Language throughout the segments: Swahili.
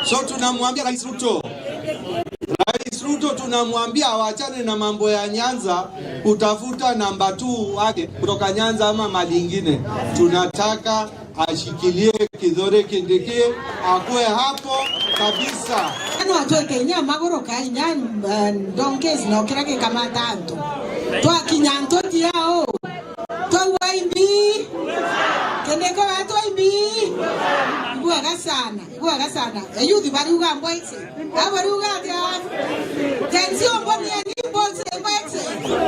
So tunamwambia Rais Ruto tunamwambia awachane na mambo ya Nyanza kutafuta namba 2 wake kutoka Nyanza ama mali nyingine. Tunataka ashikilie Kithure Kindiki akue hapo kabisa. Watu Kenya magoro kainya donkes na kirake kama tanto. Twa kinyanto tiao. Twa waimbi. Kendeko watu waimbi. Igwa sana. Eyuthi bari ugambwa ite. Abari ugatia. Tensio mboni ndimboze mbetse.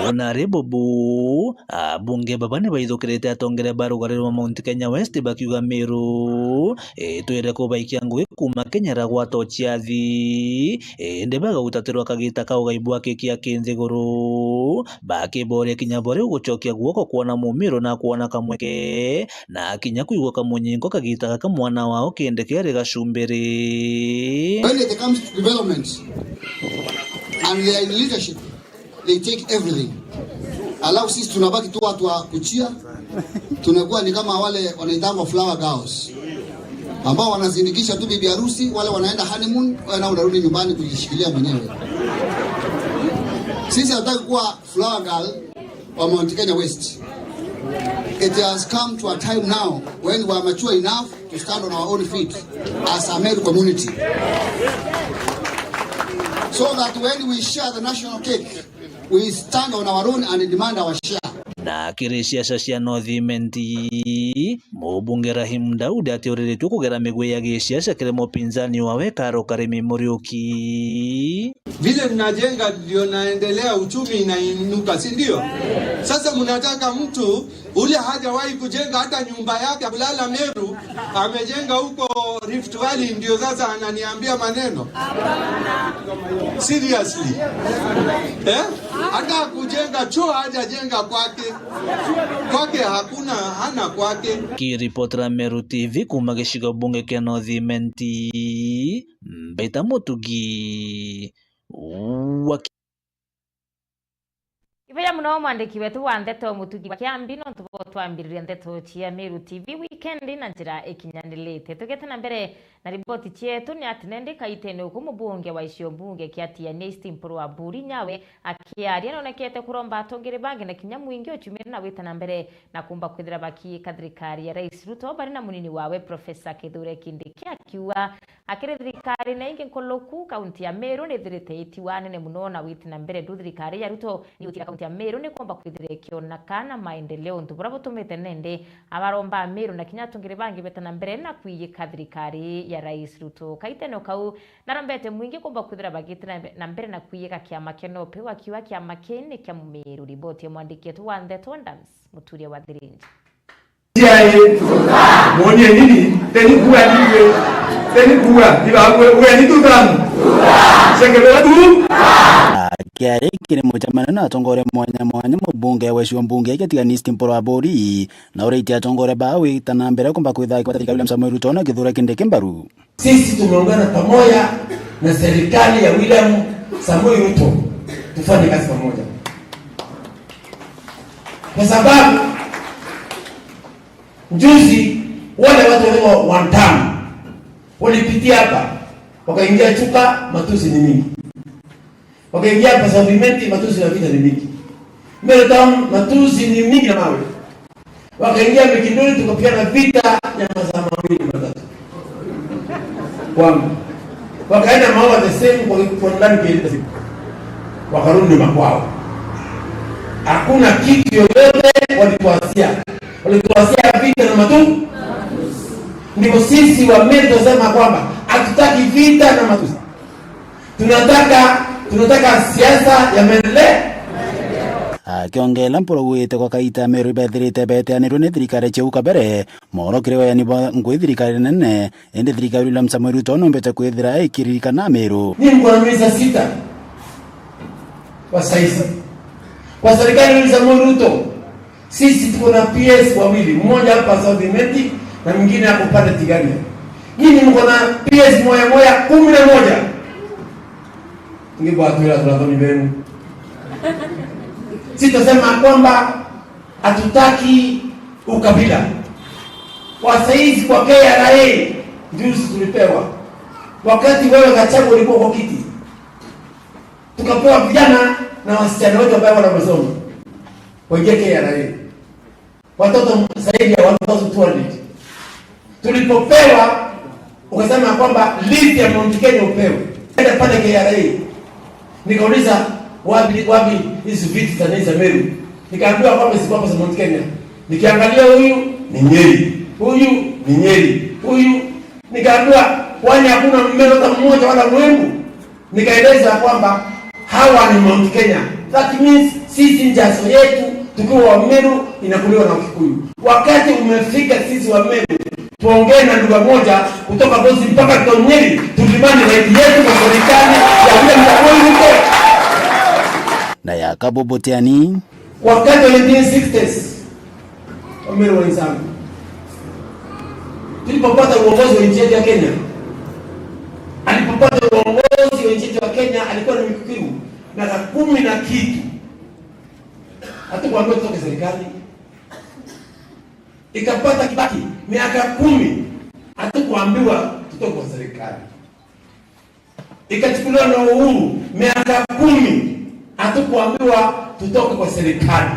Honorable Bu bunge babane baithukirite atongere barugariro Mount Kenya West bakiuga Meru twire ko baikiangu kuma Kenya ragwato chiathi ndebaga gutatirwa kagita kaugaibu akikia kinziguru bakibore kinyabore gucokia guoko kuona mumiro na kuona kamweke na kinya kuigwa kamunyingo kagita kamwana wao kindekere gashumbere. When it comes to development and they are in leadership, they take everything. Alafu sisi tunabaki tu watu wa kuchia, tunakuwa ni kama wale wanaitangwa flower girls ambao wanazindikisha tu bibi harusi, wale wanaenda honeymoon, na unarudi nyumbani kujishikilia mwenyewe. Sisi hataki kuwa flower girl wa Mount Kenya West. It has come to a time now when we are mature enough to stand on our own feet as a Meru community, so that when we share the national cake, we stand on our own and demand our share. Na kirisia cia Northimenti mubunge Rahim Daudi atiuriritwo kugera migwe ya giciaca kiremo pinzani wawe Karo Karimi Muriuki. Vile mnajenga ndio naendelea, uchumi inainuka, si ndio? Sasa mnataka mtu ule hajawahi kujenga hata nyumba yake kulala Meru, amejenga huko Rift Valley, ndio sasa ananiambia maneno? Seriously? Hata kujenga choo hajajenga kwake hakuna, hana kwake. Kiripotera Meru TV kuma gicigo bunge kia Northimenti Mbaita Mutugi Ibeya muno mwandiki wetu wa Ndeto Mutugi Kiambi no twambiriria Ndeto cia Meru TV weekend na njira ikinyanilite tugete na mbere na ripoti cietu ni ati nendika itene ku mubunge wa icio bunge kiatia Nesti Mpuru wa Buri nyawe akiaria nonekete kuromba atongere bange na kinya mwingi uchumira na wita na mbere na kumba kwithira baki kathirikari ya Rais Ruto bari na munini wawe Professor Kithure Kindiki akiwa akire thirikari na ingi nkoloku kaunti ya Meru ni thirite itiwane ne muno na wita na mbere thirikari ya Ruto ni utira kaunti ya Meru ni kumba kwithire kiona kana maendeleo ntubura butumite nende abaromba Meru na kinya atongere bange beta na mbere na kwiyika thirikari ya Rais Ruto kaiteno kau narambete mwingi kumba kwithira bagitira na mbere na kwiyika kiama keno pe wakiwa kiama kene kya Meru. Riboti ya mwandiki wetu wa Ndeto Ndams Muturia wa Thirinji. Mwenye nini teni kuwa diba ni tutamu sekebela tu kiari kiri muchamana na atongore mwanya mubunge wesho mbunge kiatiga Nesti Mpuru wa Buri na ureiti atongore bawe tana mbere kumba kwitha kwa William Samoei Ruto na Kithure Kindiki mbaru. Sisi tumeungana pamoja na serikali ya William Samoei Ruto tufanye kazi pamoja, kwa sababu juzi wale watu wa Wantam walipitia hapa wakaingia Chuka, matusi ni mingi, wakaingia hapa Southimenti, matusi na vita ni mingi, Meru Town matusi ni mingi na mawe, wakaingia Mikindoni tukapigana vita ya masaa mawili matatu kwangu, wakaenda maua the same kwa ndani kieleza siku wakarudi makwao. Hakuna kitu yoyote walituasia vita na matusi. Ndipo sisi wa Meru tunasema kwamba hatutaki vita na matusi, tunataka siasa ya maendeleo. Akiongela Mpuru wite kwa kaita Meru bethirite beteanirwo ni thirikari cheuka mbere morokire wayani ngwi thirikari nene ende thirikari William Samoei Ruto nombete kwithira ikiririkana Meru. Ni mko na miezi 6 kwa saizi kwa serikali ya Samoei Ruto. Sisi tuko na PS wawili, mmoja hapa Southimenti na mwingine hapo pale Tigania. Nyinyi mko na PS moja 11. Ngipo atuela tunatoni benu. Sisi tunasema kwamba hatutaki ukabila. Kwa saizi kwa KRA juzi tulipewa wakati wewe Gachagua ulikuwa kwa kiti. Tukapewa vijana na wasichana wetu ambao wanasoma waingie KRA, watoto zaidi ya 1200. Tulipopewa ukasema kwamba list ya Mount Kenya upewe, nenda pale KRA. Nikauliza wapi hizo viti za Naiza Meru, nikaambiwa kwamba si kwamba za Mount Kenya. Nikiangalia huyu ni Nyeri, huyu ni Nyeri, huyu nikaambiwa kwani hakuna mmero hata mmoja wala Mwembu. Nikaeleza kwamba hawa ni Mount Kenya. That means sisi njazo yetu tukiwa wa Meru inakuliwa na Kikuyu. Wakati umefika sisi wa Meru tuongee na lugha moja kutoka Gozi mpaka Tonyeri, tudimani right yetu kwa serikali ya William Samoei Ruto. Na ya Kabobotiani wakati wa 1960s wa Meru wenzangu, tulipopata uongozi wa nchi yetu ya Kenya, alipopata uongozi wa nchi yetu ya Kenya alikuwa ni Mkikuyu na 10 na kitu. Hatukuambiwa tutoke serikali. Ikapata Kibaki miaka 10, hatukuambiwa tutoke kwa serikali. Ikachukuliwa na Uhuru miaka 10, hatukuambiwa tutoke kwa serikali.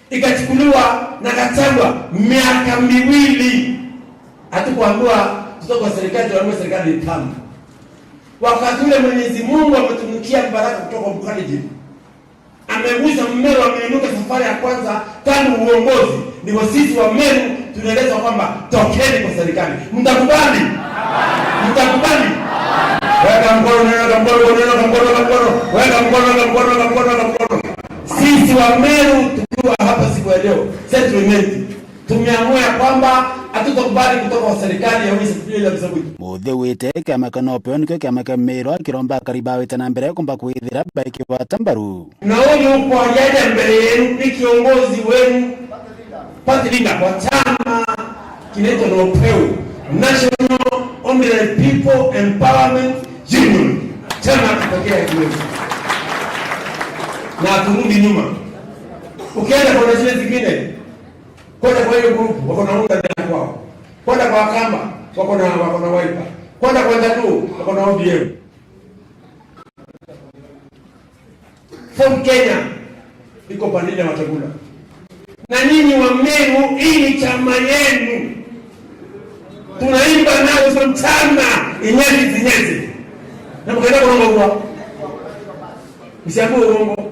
Ikachukuliwa na Gachagua miaka 2, hatukuambiwa tutoke kwa serikali, tuambiwa serikali itamu. Wakati ule Mwenyezi Mungu ametunukia baraka kutoka Mkhaliji, amegusa Meru, ameinuka safari ya kwanza tangu uongozi. Ni wasisi wa Meru tunaeleza kwamba tokeni kwa serikali. Mtakubali? Mtakubali? Weka mkono, weka mkono, weka mkono, weka mkono, weka mkono, weka mkono, weka mkono, weka mkono. Sisi wa Meru tukiwa hapa siku ya leo, settlement, tumeamua kwamba hatutakubali kutoka kwa serikali ya William Samoei. Muthewite kama kanopeo niko kama Meru akiromba karibawe tena mbere kumba kuithira baiki wa Tambaru. Na huyu kwa yaja mbele yenu ni kiongozi wenu party leader kwa chama kinaitwa NOPEU, National Ordinary People Empowerment Union. Chama kitokea hiyo. Na turudi nyuma. Ukienda kwa zile zingine, kwenda kwa hiyo group wako na muda ndani kwao. Kwenda kwa Kamba wako na Wiper. Kwenda kwa Tatu wako na ODM. From Kenya iko bandili ya Wetangula. Na nyinyi wa Meru, hii ni chama yenu. Tunaimba nao from chama inyezi. Na mkaenda kurongo msiamue urongo.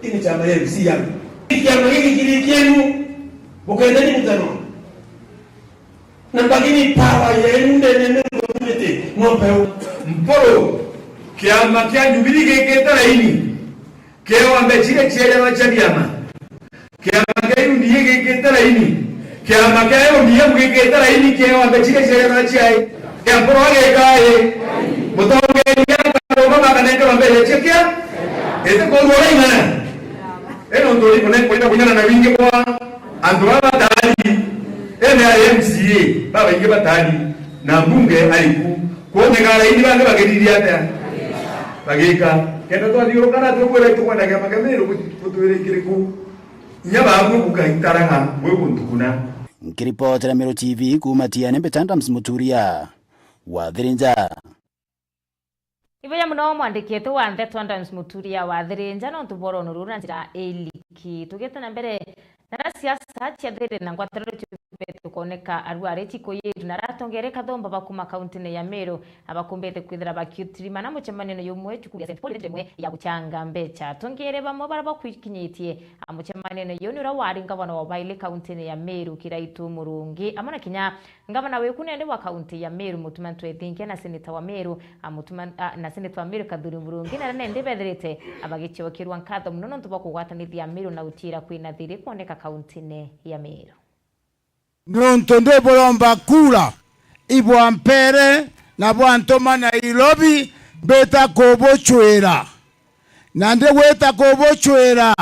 Hii ni chama yenu, si yangu. Chama hiki kilikienu mkaendeni mtano. Na bagini power yenu nene community NOPEU. Mporo kiama kia Jubilee geketa ini. Keo ambechile chele wachabiama. Kiama kia ndiye geketa ini. Kiama kia ndiye geketa ini keo ambechile chele wachai. Kia mporo wage Mutonge nyaka kama kaneka mbele chekia. Ete kwa ngora imana. Eno ndori kwenda kunyana na wingi kwa andwa batali. MCA baba inge batali na mbunge aliku kuone ngala ini bande bagediria ata. Bageka kendo to ndiro kana to kwela to kwenda kama Meru kutuwele kiriku. Nyaba abu kukahitaranga wewe kuntukuna. Nkiripotera Meru TV kumatiane Betanda Msimuturia wa Thirinja. Ivoya muno mwandikietu wa Ndeto Adams Muturia wa Thirinja no tuboro nuruna njira eliki tugete na mbere na siasa cia thiri na ngwataniro tubetu koneka arware tiko yeru na ratongereka thomba bakuma kaunti ya Meru abakumbete kwithira bakiutirima na muchemanino yumwe chukuria St Paul ndemwe ya guchanga mbecha tongere bamwe baraba kwikinyitie amuchemanino yoni ura wari ngabana wa baile kaunti ya Meru kiraitu murungi amana kinya ngabana we kunende wa kaunti ya Meru mutumantu ethinke na senator wa Meru amutuman na senator wa Meru Kadhuri Murungi na nende betherete abagicho kirwa nkatho muno ntubakugwatanithia Meru na utira kwina thiri kuoneka kaunti ya Meru. Nonto ndebolomba kula ibwa mpere na bwantoma na Nairobi beta kobochwera nande weta kobochwera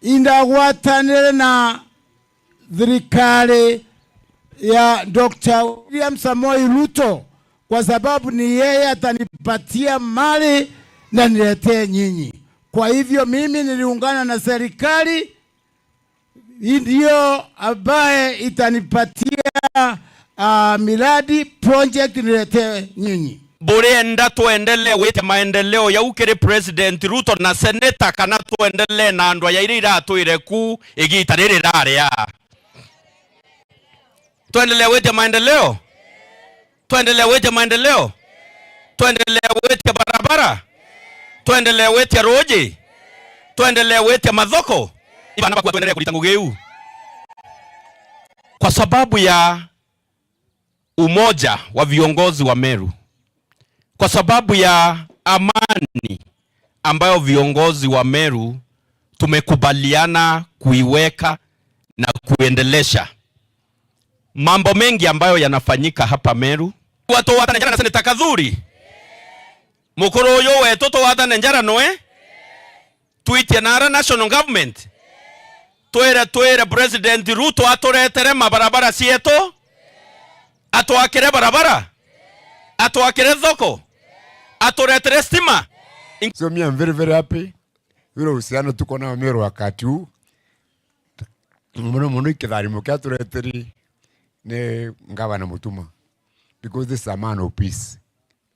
inda watanere na thirikari ya Dr. William Samoei Ruto kwa sababu ni yeye atanipatia mali na niletee nyinyi. Kwa hivyo mimi niliungana na serikali ndio ambaye itanipatia miradi project niletee nyinyi. Burenda tuendelee wite maendeleo ya ukiri President Ruto na Senator kana tuendelee na andwa ya irira tuireku igita riri raria. Tuendelee wite maendeleo. Tuendelee wite maendeleo. Tuendelee wite barabara. Tuendelee wite roji. Tuendelee wite madhoko. Ibana kwa tuendelee kulita ngugeu. Kwa sababu ya umoja wa viongozi wa Meru, kwa sababu ya amani ambayo viongozi wa Meru tumekubaliana kuiweka na kuendelesha, mambo mengi ambayo yanafanyika hapa Meru. Watu watana njara na seneta Kadhuri mukuru yo wetu to watana njara noe tweet na national government twere President Ruto atoretere mabarabara sieto, atoakire barabara, atoakire thoko, atoretere stima. So me I'm very happy. Vile uhusiano tuko na Meru wakati huu. Mmono ikithari mukia tureteri ne ngavana Mutuma, because this is a man of peace.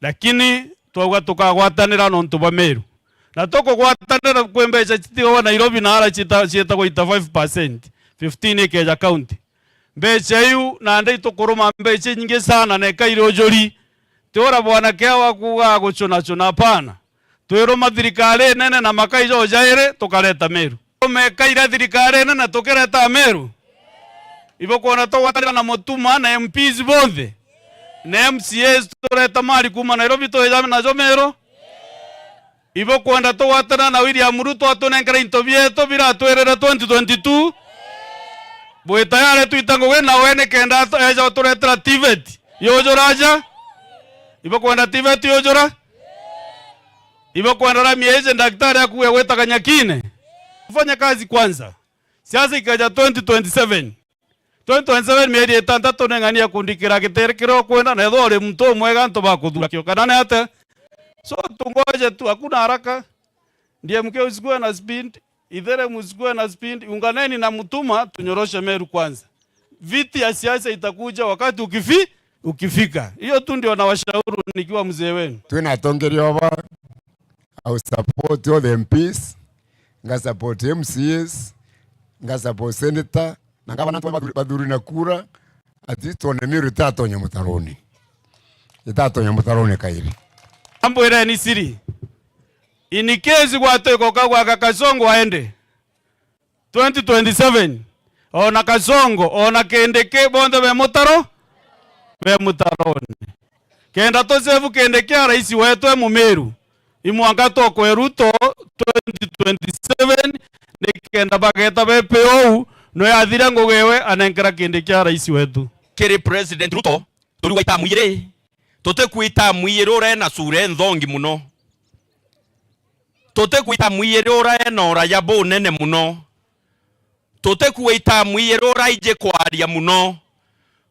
Lakini twauga tukagwatanira nontu ba Meru. Na toko gwatanira kwembeca chitigo Nairobi na ara chita kwa 5%, 15 Keja County. Mbeca iu na ndai tukuruma mbeca nyingi sana na kairo jori. Tora bwana kewa kuga guchuna pana. Twiruma thirikari nene na makaijo jaire tukareta Meru. Mekaira thirikari nene tukereta Meru. Ibo kuona to watanira na Mutuma na MPs bonthe. Na MCAs tureta mari kuma Nairobi to ejame na Meru. Ibo kuenda to watana na William Ruto atunengera intobieto bira twerera 2022. Bwe tayari tuitango wena wene kenda eja turetera TVET. Yojo raja. Ibo kuenda TVET yojora. Ibo kuenda rami eje daktari akuwe weta Kanyakine. Kufanya kazi kwanza. Siasa ikaja 2027. 2027 mieri etandatu nengania kundikira giterekero kwenda na ethore mtu mwega nto bakuthura kio kanane ate. So tungoje tu, hakuna haraka. Ndiye mke usikue na speed, idhere musikue na speed, unganeni na Mutuma tunyoroshe Meru kwanza. Viti ya siasa itakuja wakati ukifika. Hiyo tu ndio nawashauri nikiwa mzee wenu. Twina tongeri oba, I support all the MPs, nga support MCAs, nga support senator, na ngabana baduri na kura, ati tone Meru itatonya mutaroni. Itatonya mutaroni kairi. Ambo ira ni siri. Inikezi kwa toiko kwa Kasongo aende 2027 ona Kasongo ona kendeke bonde be mutaroni kenda to sevu kendeke rais wetu mu Meru imwanga to ko Ruto 2027 nikenda bageta BPO no yathira ngogewe anenkera kendeke rais wetu kiri President Ruto turi waita mwire tote kuita mwire ora na sure nthongi muno. Tote kuita mwire ora na ora ya bo nene muno. Tote kuita mwire ora ije kwaria muno.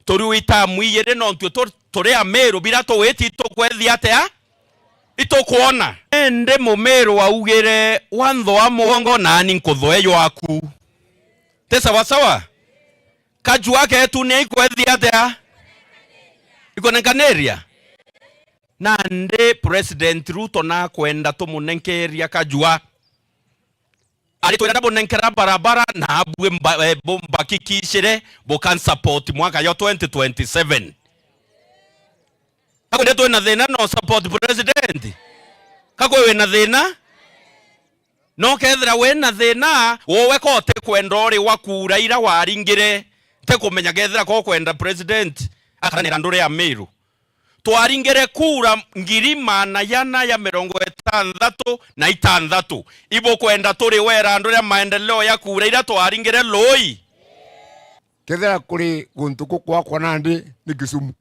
Tori wita mwire no ntwe tore a Meru bira to weti to kwethi atea ito kuona ende mu Meru augire wantho wa mugongo na ni nkuthoe yo aku te sawa sawa kaju wake tu ni kwethi atea iko nekaneria nande President Ruto na kwenda tumunenkeria kajua ali twenda bonenkera barabara na abwe bomba kikishire bokan support mwaka yo 2027 ako ndeto na thina no support president kako we na thina no kethira we na thina wowe ko te kwenda ori wakura ira waringire te kumenya kethira ko kwenda president akanira ndure ya Meru twaringere kura ngirima na yana ya 66 ibo kwenda turi wera ndure maendeleo ya kura ira twaringere loi kethira kuri guntuku kwa nandi ni Kisumu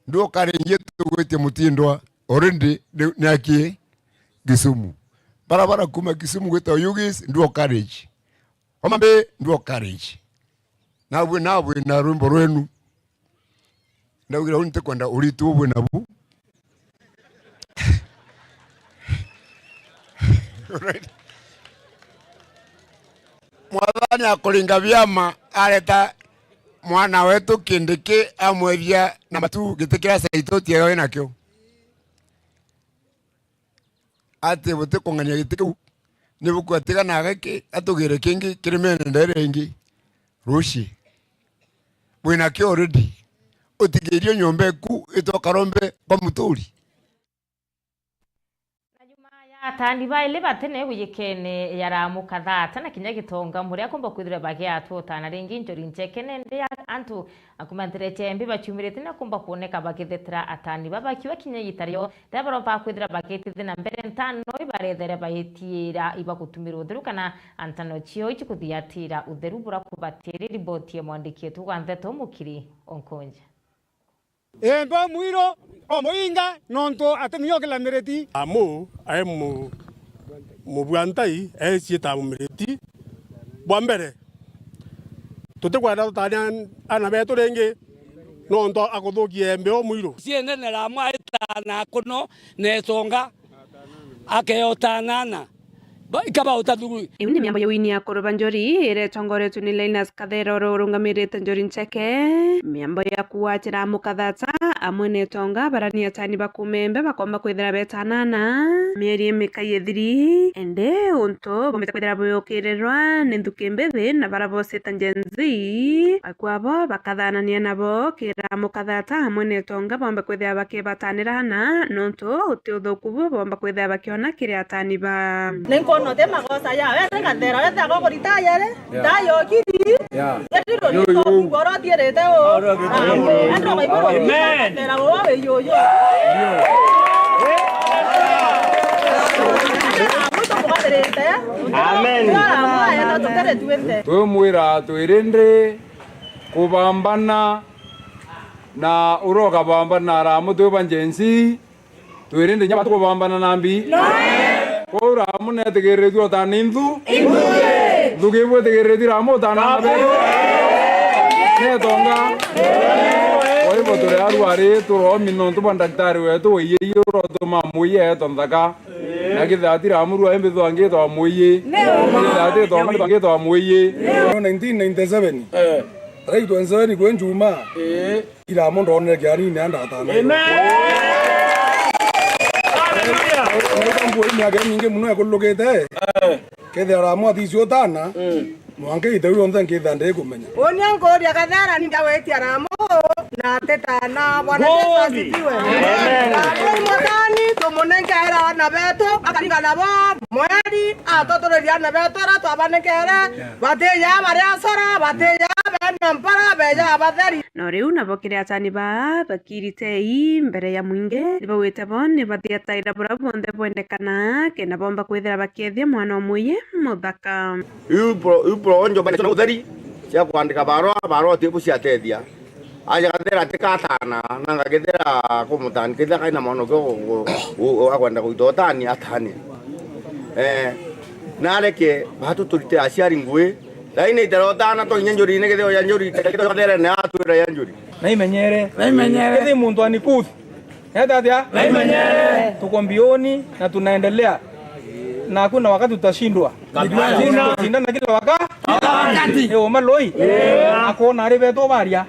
ndo kare nyetu gwete Mutindwa already ni aki Kisumu barabara kuma Kisumu gweta Yugis ndo courage omambe ndo courage nabwe na rumbo rwenu ndaugira unite kwenda uritu ubwe nabu mwathani akuringa vyama aleta mwana wetu Kindiki amweria na matu gitikira saito tiyo nakyo ate bote kongania gitiku nibukwatiga nagake atugire kingi kirimene ndere ingi rushi bwina kyo already utigirio nyombe ku itokarombe kwa muturi atani baile batene guyikene yaramuka thata na kinya gitonga muri akomba kwithira bage atwotana ringi njori nchekene ndi antu akumantere chembi bachumirete na kumba kuoneka bagethera atani babakiwa kinya yitario dabaro ba kwithira bageti thina mbere ntano ibarethere bahitiira ibagutumira utheru kana antano chio ichikuthiatira utheru bura kubatiri riboti ya mwandiki etu Wandeto Mukiri Onkonja Emba mwiro omoinga nonto atemio kila mereti amu aimu mubwantai sieta mereti bwambere tote kwada tanya anabeto renge nonto akothokie embe o mwiro siene na ramwa etana kono nesonga akeotanana ikaba utaduru imni miambo ya wini ya koroba njori ire tongore tunileinas kadero rungamirete njori ncheke miambo ya kuwachira mukadhata amwene tonga barani atani bakumembe bakomba kwithira betanana mieri emekaye thiri ende unto bometa kwithira boyokererwa nendukembe na barabose tanjenzi akwabo bakadhanania nabo kira mukadhata amwene tonga bomba kwithira bakebatanirana nonto utiuthukubu bomba kwithira bakiona kiri atani ba no te magosa ya vete cantera vete a go ritaya le da yo kiri ya tiro ni to goro tiere te o entro vai por cantera go ave yo amen tumwira twirinde kubambana na uroga bambana ra mutu banjensi twirinde nyama tukubambana nambi ora mune tegeredu otanindu imbuye dugebwe tegeredu ramo tanana ne tonga oi botore arware turo minonto bandaktari wetu oye yoro to mamuye tondaka nakithati ramuru embe twange to amuye nakithati to mali to amuye 1997 right wenzani kwenjuma ila mondo onne gyari ne andatana Mwe miaka mingi muno yakulugite kethera mwathi cio tana mwange iteu onthe nkithande kumenya onia ngoria gathara ni ndawetia ramo na tetana bwana Yesu asifiwe amen motani tumunengera na beto akariga nabo mweri atotoreria na beto ra twabanekere bateya baria sora bateya bana mpara beja batheri no riu nabo kiri atani ba bakiritei mbere ya mwinge nibawite bone bathiataira bura bonthe bwendekana kena bomba kwithira bakethia mwana omuye muthaka Pro njo bane utheri cia kwandika barua tibu cia tethia aja gathera tikatana nanga gethera kumutani kitha kaina mono go akwenda guitotani atani nareke batu turite aciari ngui laini iterotana to nyenjuri ne getheo ya njuri kitho gathera ne atwira ya njuri naimenyere kithi muntu anikuthi etatia naimenyere tuko mbioni na tunaendelea na hakuna wakati tutashindwa. Tunashindana kila wakati. Yo maloi. Akona ribe to baria.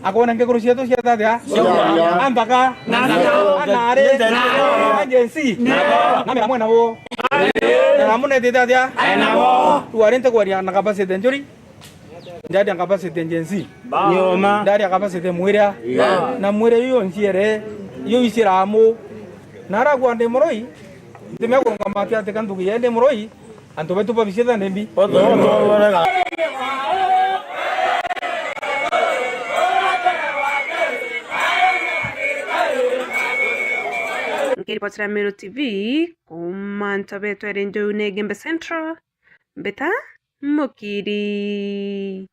Akona ngekuru cia cia tatia. Ambaka. Anare. Agency. Na me amwe nabo. Na mune tatia. Nabo. Tuarente kwaria na capacity njuri. Ndadi ang capacity agency. Nyoma. Ndadi ang capacity mwira. Na mwira yo nsiere. Yo isiramo. Nara kwande moroi. Timia kurunga mati ate kantu kiyende muroi anto betu pa visita nembi Kiripotera Meru TV kumanto betu erinjo Negembe Central beta Mukiri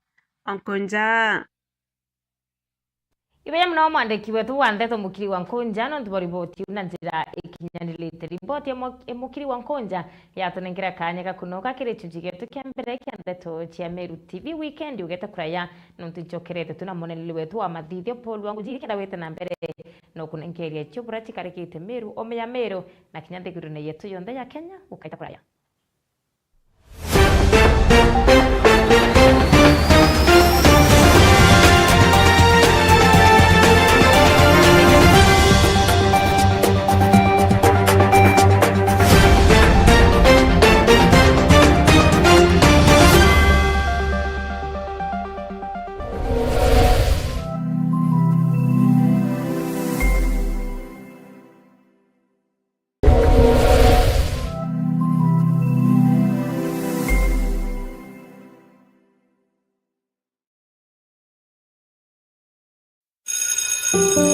Onkonja Ibeya mna mwandiki wetu Wandeto Mukiri Onkonja no ntiboriboti na njira ikinyanilite riboti ya Mukiri Onkonja yatunengera kanya gakunoka kire chujigetu kyambere kyandeto cia Meru TV weekend ugeta kuraya no ntichokerete tunamonelele wetu wa mathithio Paul wangu jirikira wete na mbere no kunengeria chobura chikarikite Meru omeya Meru na kinyanthigurune yetu yonthe ya Kenya ukaita kuraya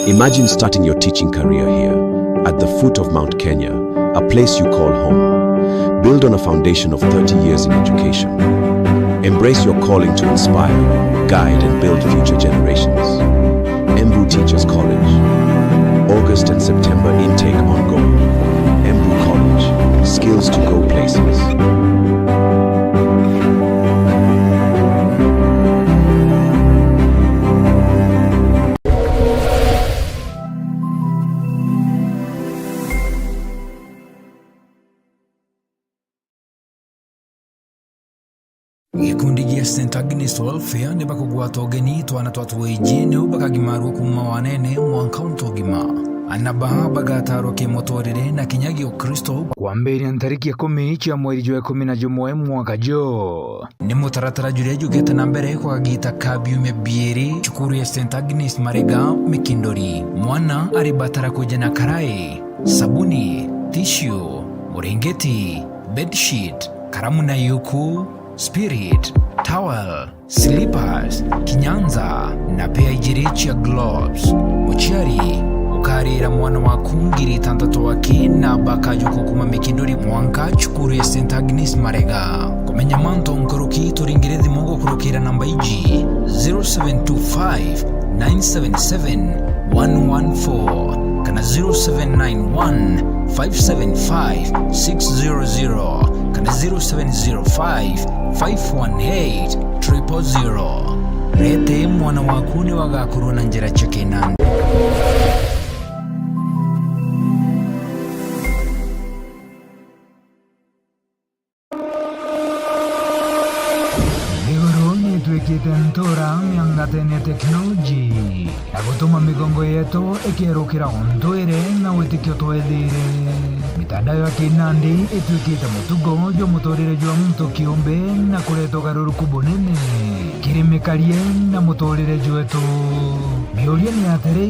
Imagine starting your teaching career here, at the foot of Mount Kenya, a place you call home. Build on a foundation of 30 years in education. Embrace your calling to inspire, guide, and build future generations. Embu Teachers College. August and September intake ongoing. Embu College. Skills to go places. Gikundi gia St. Agnes Welfare ni bakugwata ogeni twana twatwe ijini ubakagimarwo kuma wanene mwanka untogima anabaha bagataro kemotorere na kinyagi Kristo kwa mbere ntariki ya 10 cha mwezi wa 11 mwaka jo ni mutaratara jure jugeta na mbere kwa gita kabyume bieri chukuru ya St. Agnes Marega Mikindori mwana aribatara kujana karai sabuni tissue muringeti bedsheet karamu na yuku spirit, towel, slippers, kinyanza, na pia ijirichi ya gloves. Muchari, ukarira mwana wa kungiri tantatu waki na baka yuko kuma Mikindori mwanka chukuru ya St. Agnes Marega. Kumenya manto nkuruki turingirezi mongo kurukira namba iji 0725-977-114 kana 0791-575-600 kana 0705-518-000. Rete mwana wakuni wagakuru na njira chekena. Ligoroni tuekite ntora miangatene teknoloji. Agutuma migongo yetu ikirukira ondoire na witikio twethire. Mitandao ya kinandi ituikite mutugo jo mutorire jo muntu kiumbe na kureto garuruku bunene. Kirimikarie na mutorire jo etu. Mioria ni atere.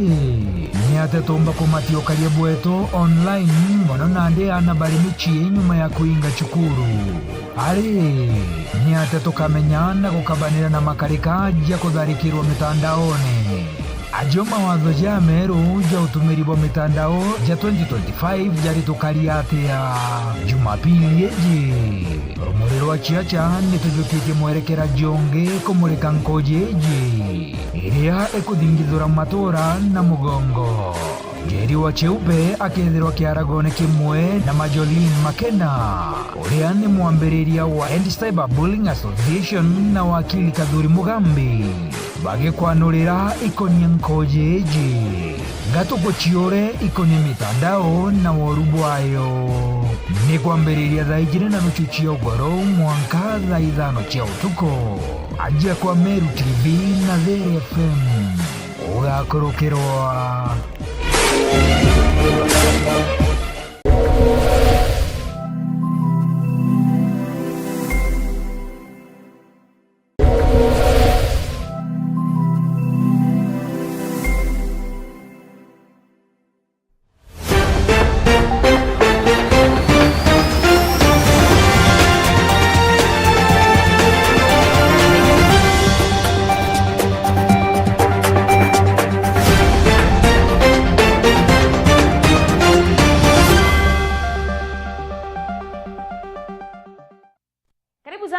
Ni ate tomba kumatio karie bwetu online mwana nande anabari michie nyuma ya kuinga chukuru. Ari ni ate tukamenya na kukabanira na makarika ajia kutharikirwa mitandaone. Ajo mawazo ja meru ja utumiri wa mitandao ja 2025 jari tukari atea Jumapili eji rumuriro wa chiacha nitujukike mwerekera jonge kumurika nkoje eji iria ekudingizura matora na mugongo Jeri wa cheupe akethirwa kiaragone kimwe na Majolin Makena uria ni mwambiriria wa Anti-Cyberbullying Association na wakili Kadhuri Mugambi bagikwanurira ikonia nkojeji gatuko chiore ikonia mitandao na worubu ayo ni kwambiriria thaijire na nuchuchia ugoro mwanka tha ithano chia utuko ajia kwa Meru TV na There FM ugakorokirwa.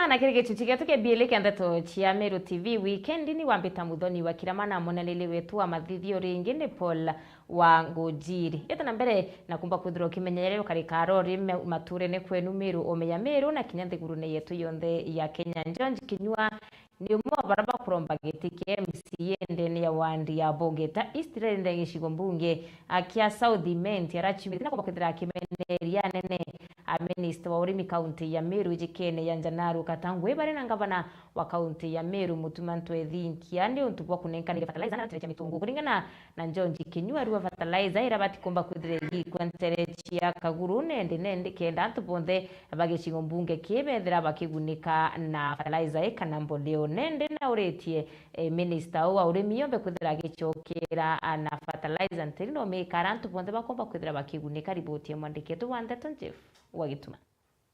Na kile kichuchikia tuke biele kenda to chia Meru TV weekend ni wambita mudhoni wa kiramana monalele wetu wa madhidhio ringi ni Paul wa Ngojiri. Yata na mbere na kumba kudhuro kimenyeleo karikaro mature ne kwenu Meru omeya Meru na kinyante gurune yetu yonde ya Kenya njonji kinyua ni umwa baraba kuromba getike MCA ndeni ya wandi ya Bogeta istire ndenge shigombunge akia South Menti ya rachimiti na kumba kudhura kimeneria nene Minister wa urimi kaunti ya Meru jikene ya Njanaru Katangwe bari na ngavana wa kaunti ya Meru Mutumantu Ethinki andi untubwa kunenka ni fertilizer na terecha mitungu kuringana na Njonji Kinyua ruwa fertilizer irabati komba kudregi kwanterechia kaguru nende kenda antubonde bageshingo mbunge kibethira bakigunika na fertilizer ekana mboleo nende na uretie minister wa urimi yombe kudira gichokera na fertilizer ntirino me karantu bonde bakomba kudira bakigunika riboti ya mwandike tu wande tonjef wagituma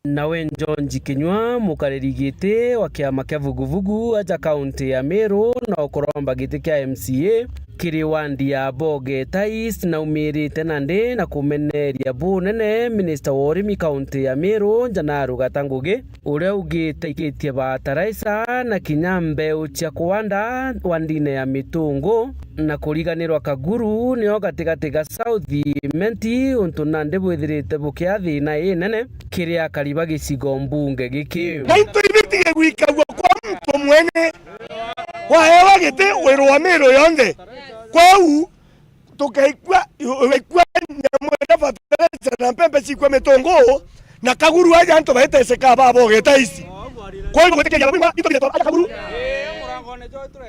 nawe John Jikinywa mukariri gite wa kiama kia vuguvugu aja kaunti ya Meru na ukoromba gite kia MCA kiri wandi ya Boge Tais na umirite nande na kumeneria bunene minister wa urimi kaunti ya Meru Janaru Gatangugi uria ugite ikitie bataraisa na kinyambe ucia kuwanda wandine ya mitungu na kuriganirwa Kaguru nio gatigati ga South Menti untu nande bwithirite bukia thina inene kiria kariba gicigo mbunge giki gaito ibitige gwikagwa kwa mtu mwene wahewa gite wero wa Meru yonde kwau tukaikwa nyamwenda fataraisa na mpembe sikwa mitongo na Kaguru aja anto baiteseka Boge Tais kwau gutike ya bima ito bito Kaguru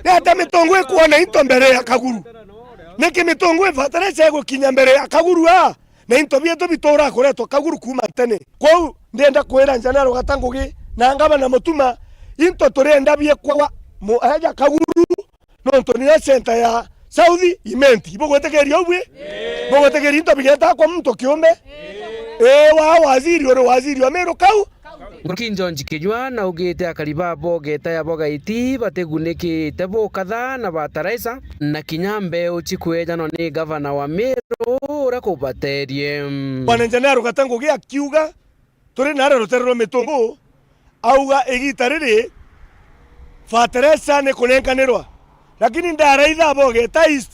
neta mitongo ekuona into mbere ya Kaguru niki mitongo fataraisa ego kinya mbere ya Kaguru na into bieto bitora kuretwo Kaguru kuma tene kwau ndenda kwera Janaru Gatangugi na ngaba na mutuma into turenda bie kwa aja Kaguru no ntonia center ya South Imenti ibo gwetegeria ubwe bo gwetegeria into bigeta kwa mtu kiume wa waziri wa Meru kau John Jikinywa na ugite akariba Boge ta ya Bogaiti bategunikite bo kadha na bataraisa na kinyambe uchikuejano ni governor wa Meru ura kubaterie Bwana Janaru Gatangugi akiuga turi nare roterero mitungu auga igita riri bataraisa ne kunenganirwa lakini ndaraitha Boge Tais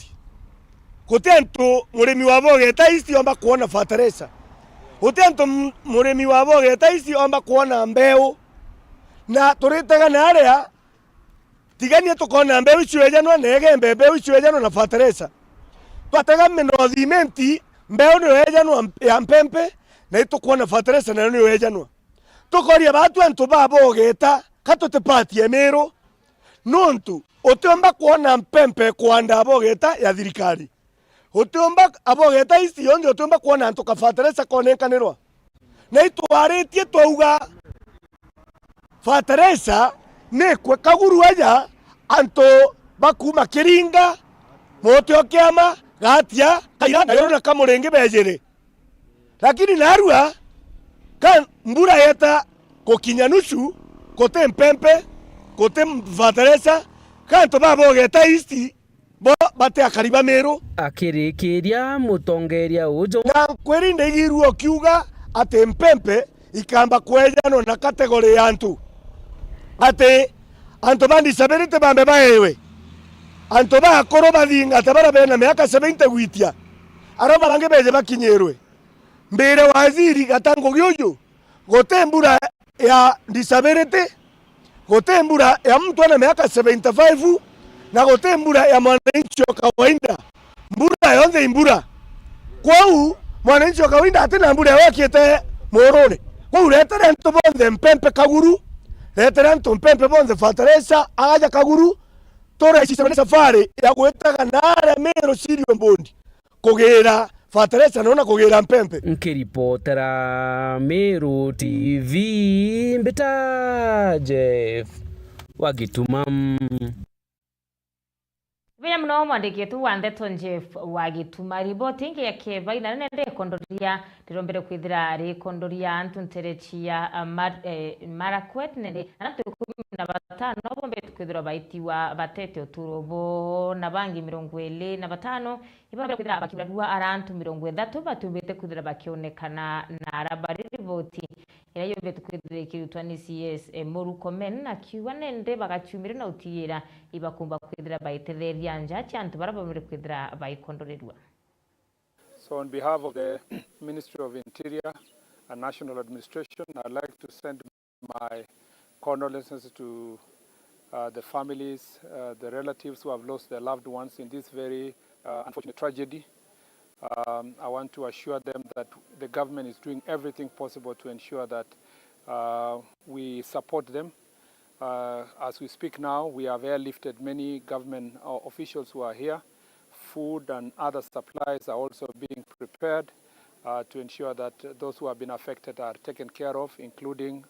kutentu murimi wa Boge Tais omba kuona bataraisa utentu murimi wa Boge Tais omba kuona mbeu na turitega na area tigania tukona mbeu ichwejanwa nege mbeu ichwejanwa na bataraisa twatega minothimenti mbeu ni wejanwa ya mpempe na itukuona bataraisa na ni wejanwa tukoria batu antu ba Boge ta katotepatie Meru nontu utomba kuona mpempe kuanda Boge ta ya thirikari utomba Boge Tais yonde utomba kuona antu ka bataraisa konenkanirwa na itwaritie twauga bataraisa ne kwe Kaguru aja antu bakuma Kiringa motyo kiama gatia kaira na kamurenge bejere lakini narua kan mbura yeta kokinya nusu kote mpempe kote bataraisa kanto ba Boge Tais bo bate akariba Meru akirikiria mutongeria ujo na kweri ndegiruo kiuga ate mpempe ikamba kwejano na kategori ya antu ate anto bandi saberite bambe baewe anto ba koro badinga ate bara bena miaka 70 gwitia aroma bange beje bakinyerwe mbere waziri Gatangugi uyu gote mbura ya disability gote mbura ya mtu ana miaka 75 na gote mbura ya mwananchi wa kawaida mbura yonde imbura kwau mwananchi wa kawaida atena mbura wakiete morone kwau letere nto bonde mpempe Kaguru letere nto mpempe bonde bataraisa aja Kaguru tora isi safari ya gwetaga nare Meru sirio mbondi kugera bataraisa nona kugera mpempe nkiripotera Meru TV mbita Jeff Wagitumam Vya mno mwandiki tu wa Ndeto Jeff Wagituma riboti ingi ya keva ina nende kondoria dirombere kwithira ri kondoria antu nterechia Marakwet nende anatu 15 bombe kwithira baitiwa batete oturobo na bangi 25 ibara kwithira bakibadua arantu 30 batumbete kwithira bakionekana na arabari riboti ira yombe kwithira ikirutwa ni CS Murukomen na kiwa nende bagachumira na utiyira ibakumba kwithira baitetheria So on behalf of the Ministry of Interior and National Administration, I'd like to send my condolences to the families, the relatives who have lost their loved ones in this very unfortunate tragedy. I want to assure them that the government is doing everything possible to ensure that we support them. As we speak now, we have airlifted many government officials who are here. Food and other supplies are also being prepared to ensure that those who have been affected are taken care of, including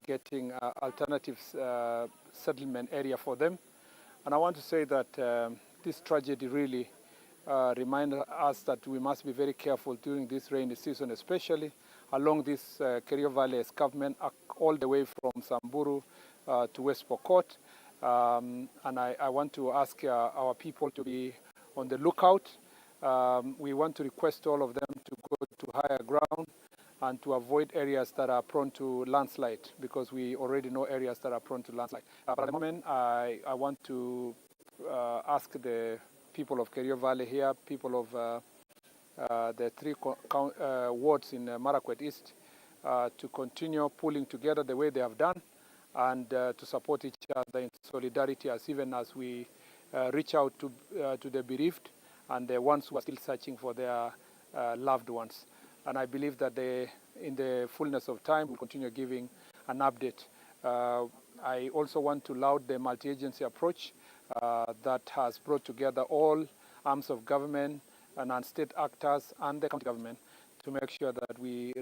getting alternative settlement area for them. And I want to say that this tragedy really remind us that we must be very careful during this rainy season, especially along this Kerio Valley escarpment all the way from Samburu to West Pokot. And I want to ask our people to be on the lookout. We want to request all of them to go to higher ground and to avoid areas that are prone to landslide, because we already know areas that are prone to landslide. But at the moment, I want to ask the people of Kerio Valley here, people of the 3 wards in Marakwet East, to continue pulling together the way they have done, and to support each other in solidarity, as even as we reach out to the bereaved and the ones who are still searching for their loved ones. And I believe that in the fullness of time, we'll continue giving an update. I also want to laud the multi-agency approach that has brought together all arms of government and state actors and the county government to make sure that we...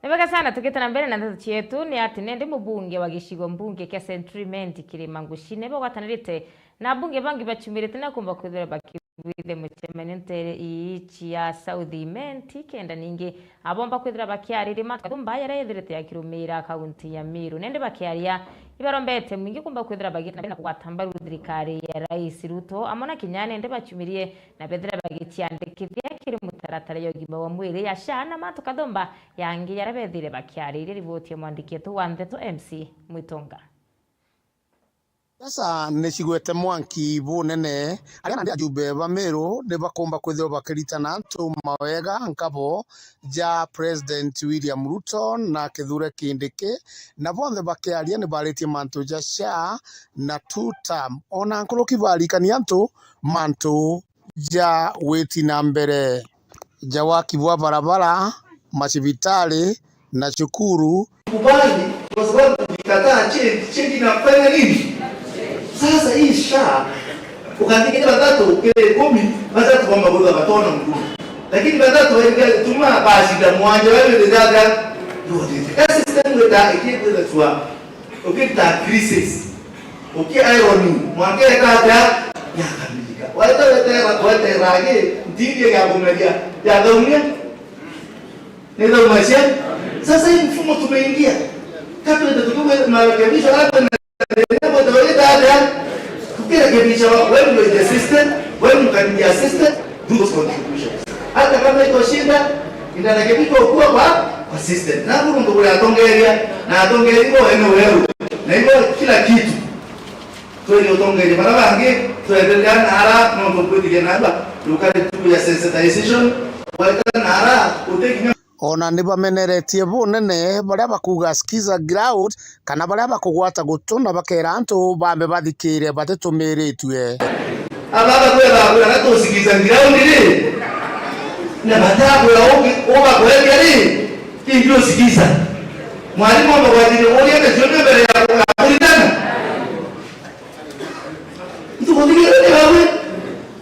Nibaka sana tukitana mbele na ndeto chetu ni ati nende mbunge wa gishigo mbunge kia Centriment Kilima Ngushine bo gwatanirite na bunge bangi bachumirite na kumba kuthira bakibwithe muchemenente ichi ya Southiment kenda ningi abomba kuthira bakiarire matumba yarethirite ya Kirumira kaunti ya Meru nende bakiaria ibarombete mwingi kumba kuthira bagita na kwatamba thirikari ya Rais Ruto amona kinyane nende bachumirie na bethira bagitiandikithia kiri mutaratara yo gima wa mwiri ya shana matukathomba yangi yarabethire bakiarire riboti ya mwandiki tu wa Ndeto MC Mwitonga. Sasa nĩcigwete mwanki bunene aria nandi ajumbe ba Meru ne bakomba kwithio bakiritana ntu mawega nkabo ja President William Ruto na Kithure Kindiki na bonthe bakiaria ni baritie mantu ja SHA na tutam ona nkoroki barikania ntu mantu ja weti na mbere ja waki bwa barabara masibitali na shukuru kubali kwa sababu nikataa cheti nafanya nini. Sasa hii SHA ukaandika batatu kile 10 batatu kwamba bora batona mkuu, lakini batatu wengine tuma basi da mwanja wewe dada yote kasi system weta ikiwa kwa ukita crisis irony mwangere dada yakamilika wale rage ndiye ya kumedia ya dunia ndio maisha. Sasa hii mfumo tumeingia kabla tutukue marekebisho hapa na when you the system, when you can be assisted, do those contributions. Hata kama iko shida, inarekebishwa kwa system. Na huko ndo kuyatongelia na atongelimo eneo na hivyo kila kitu. Tuwe utongelia mara bangi, tuendelea na ara ndo kupiga namba, lukale tu ya sensitization, weka na ara utekenya ona nibameneretie bunene baria bakuga skiza ground kana baria bakugwata gutuna bakera antu bambe bathikire batitumiritwe ababa kwela na tusikiza ground ni na batabu ya oba kweli ni ndio sikiza mwalimu wa wajiri wale na jioni mbele ya kulitana mtu kudikia wewe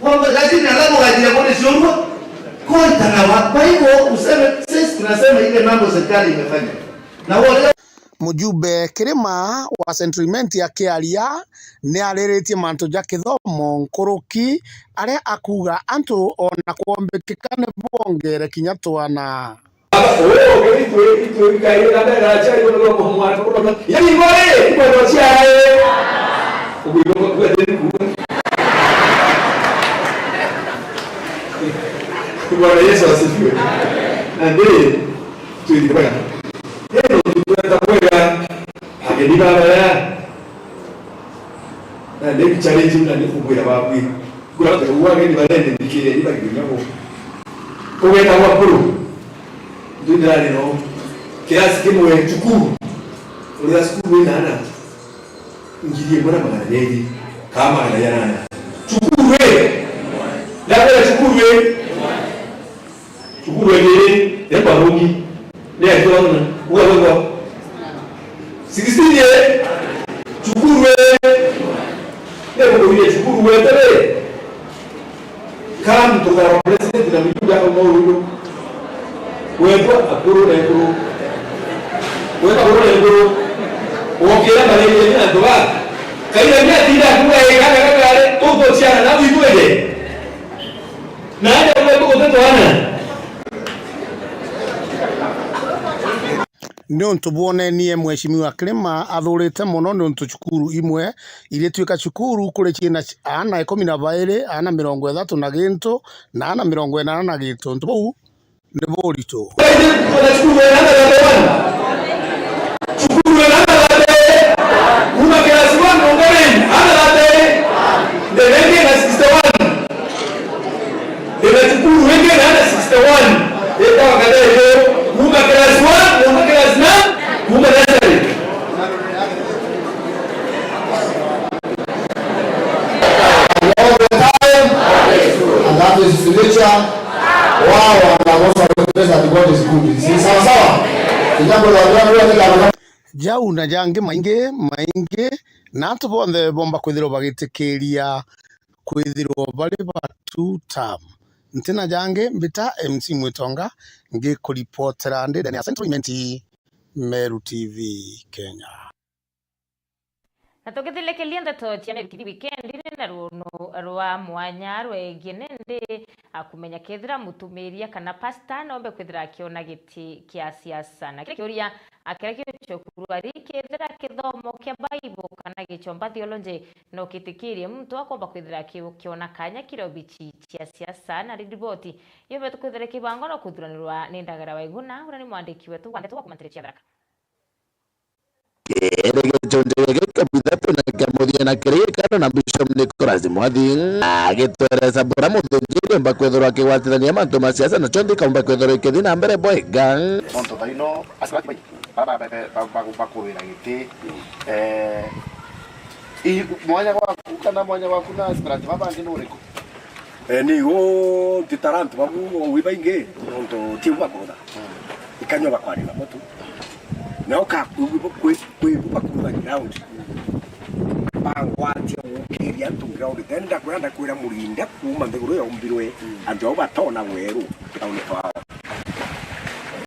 wao lazima alamu wajiri kwa shamba kwa hivyo useme sisi tunasema ile mambo serikali imefanya na wale mujumbe Kilima wa Centriment ya Kiaria ni areretie mantu ja kithomo nkoroki aria akuga antu ona kuombekekane bongere kinya twana Bwana Yesu asifiwe. Na ndiye tulikwenda. Ndio tunaenda kwenda hadi baba na ndio challenge na ndio kukwenda wapi. Kuna watu wao ni balende dikire ni bagi nyako. Kwenda wapo. Ndio no. Kiasi kimwe chukuru. Ule siku nana. Ngirie bora magana nedi kama anayana. Chukuru wewe. Labda chukuru wewe. Chukuru wengine ni kwa rungi ni akiona wewe sikisiye chukuru wewe ni chukuru wewe tele kama mtoka president na mjumbe au mmoja wewe akuru na akuru wewe akuru na akuru ukienda malezi na ndoa kaida mia tinda kuwa kaka kale tuko chiana na uitwede na hata kwa mtoto wana nä ontå buonenie mweshimiwa Clema athå muno nä ontå cukuru imwe iria tuä cukuru kå rä ciä ana 12 ana 30 na gä na ana 80 na gä ntå bau nä bå ritå jau na jange maingi na antå bonthe bomba kwithirwo bagitäkäria kwithirwo bari batu tam ntina jange mbita MC Mwitonga ngä kå ripotera ndä ndani ya Central Imenti Meru TV Kenya na tũgĩthikĩrĩria ndeto cia Meru TV weekend na runo rwa mwanya rwegiĩ nĩndĩ akumenya kethira mũtumĩria kana pastor nombe kwithira akiona gĩtĩ kĩa siasa na kĩũria akĩrekio chokuru ari kethira gĩthomo kĩa Bible kana gĩchomba theology no kĩtĩkĩrie mtu akomba kwithira kiona kanya kirobichi cia siasa na riboti yobe tukwithira kibango no kuthuranirwa nĩ Ndagara Waiguna ũrĩa nĩ mwandĩki wetu wa ndeto wa kumanterecia Tharaka na kirikano na Bishop Nicholas Mwathi agitwereza bora muthungire mbakwethorwa akigwatithania mantu ma siasa na chondi kaumba kwethorwa ikithi na mbere bwega onto taino asirati bakuwira giti mwanya waku kana mwanya waku na asirati babangi nuriku ni go titarantu babu wibainge onto tiuba koda ikanyo bakwari na motu na oka kwe bakuwa ground bangwati ukiria ntungira uri tenda kwenda kwira murinda kuma mbiguru ya umbirwe andu batona weru tauni twao